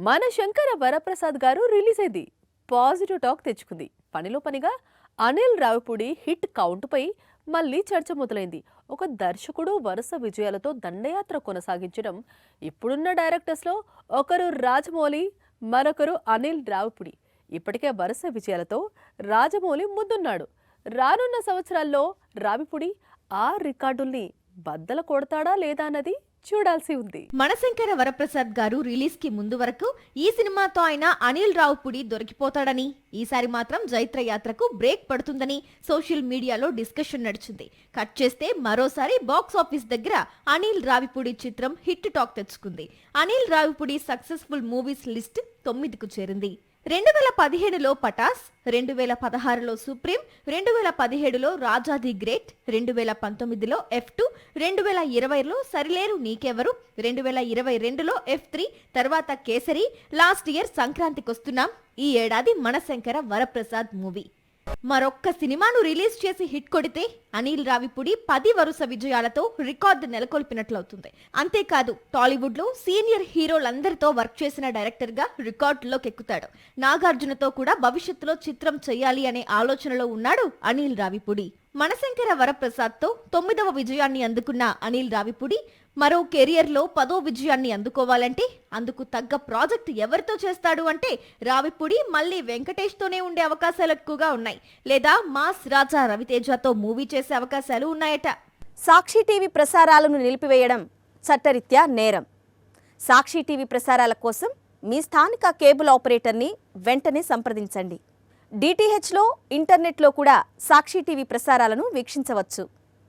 మన శంకర వరప్రసాద్ గారు రిలీజ్ అయింది. పాజిటివ్ టాక్ తెచ్చుకుంది. పనిలో పనిగా అనిల్ రావిపూడి హిట్ కౌంటుపై మళ్ళీ చర్చ మొదలైంది. ఒక దర్శకుడు వరుస విజయాలతో దండయాత్ర కొనసాగించడం. ఇప్పుడున్న డైరెక్టర్స్లో ఒకరు రాజమౌళి, మరొకరు అనిల్ రావిపూడి. ఇప్పటికే వరుస విజయాలతో రాజమౌళి ముందున్నాడు. రానున్న సంవత్సరాల్లో రావిపూడి ఆ రికార్డుల్ని బద్దలు కొడతాడా లేదా అన్నది చూడాల్సి ఉంది. మనశంకర వరప్రసాద్ గారు రిలీజ్ కి ముందు వరకు ఈ సినిమాతో ఆయన అనిల్ రావిపూడి దొరికిపోతాడని, ఈసారి మాత్రం జైత్ర యాత్రకు బ్రేక్ పడుతుందని సోషల్ మీడియాలో డిస్కషన్ నడిచింది. కట్ చేస్తే మరోసారి బాక్స్ ఆఫీస్ దగ్గర అనిల్ రావిపూడి చిత్రం హిట్ టాక్ తెచ్చుకుంది. Anil Ravipudi successful movies list 9కు చేరింది. 2017లో పటాస్, 2016లో సుప్రీం, 2017లో రాజా ది గ్రేట్, 2019లో F2, 2020లో సరిలేరు నీకెవరు, 2022లో F3, తర్వాత కేసరి, లాస్ట్ ఇయర్ సంక్రాంతికొస్తున్నాం. ఈ ఏడాది మనశంకర వరప్రసాద్ మూవీ. మరొక్క సినిమాను రిలీజ్ చేసి హిట్ కొడితే అనిల్ రావిపూడి 10 వరుస విజయాలతో రికార్డు నెలకొల్పినట్లవుతుంది. అంతేకాదు టాలీవుడ్ లో సీనియర్ హీరోలందరితో వర్క్ చేసిన డైరెక్టర్ గా రికార్డులోకి ఎక్కుతాడు. నాగార్జునతో కూడా భవిష్యత్తులో చిత్రం చేయాలి అనే ఆలోచనలో ఉన్నాడు అనిల్ రావిపూడి. మనశంకర వరప్రసాద్ తో 9వ విజయాన్ని అందుకున్న అనిల్ రావిపూడి మరో కెరియర్ లో 10వ విజయాన్ని అందుకోవాలంటే అందుకు తగ్గ ప్రాజెక్ట్ ఎవరితో చేస్తాడు అంటే రావిపూడి మళ్ళీ వెంకటేష్ తోనే ఉండే అవకాశాలు ఎక్కువగా ఉన్నాయి. లేదా మాస్ రాజా రవితేజతో మూవీ చేసే అవకాశాలు ఉన్నాయట. సాక్షి టీవీ ప్రసారాలను నిలిపివేయడం చట్టరీత్యా నేరం. సాక్షి టీవీ ప్రసారాల కోసం మీ స్థానిక కేబుల్ ఆపరేటర్ని వెంటనే సంప్రదించండి. డిటిహెచ్లో, ఇంటర్నెట్లో కూడా సాక్షి టీవీ ప్రసారాలను వీక్షించవచ్చు.